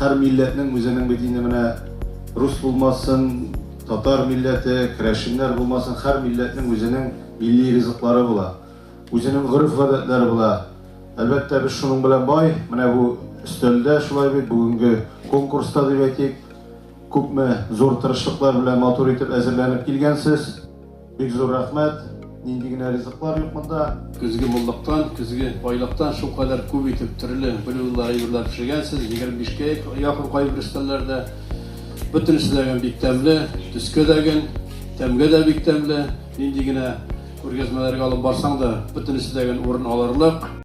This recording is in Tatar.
Her milletin üzerinin bedine mene Rus bulmasın, Tatar milleti, Kreşinler bulmasın, her milletin üzerinin milli rızıkları bula. Üzerinin gırıf adetleri bula. Elbette biz şunun bilen bay, mene bu üstelde şulay bir bugünkü konkursta dedik, köpme zor tırışlıklar bilen matur etip hazırlanıp gelgensiz. Bek zor rahmet. Nindigine rızıklar yok bunda. Көзге молдықтан, көзге байлықтан şu kadar көп етіп түрлі білуілер айырлар пішіргенсіз. 25-ке яқын қайбір үстелерде бүтін істеген бек тәмлі, түске деген, тәмге де бек тәмлі. Nindigine көргезмелерге алып барсаң да бүтін істеген орын аларлық.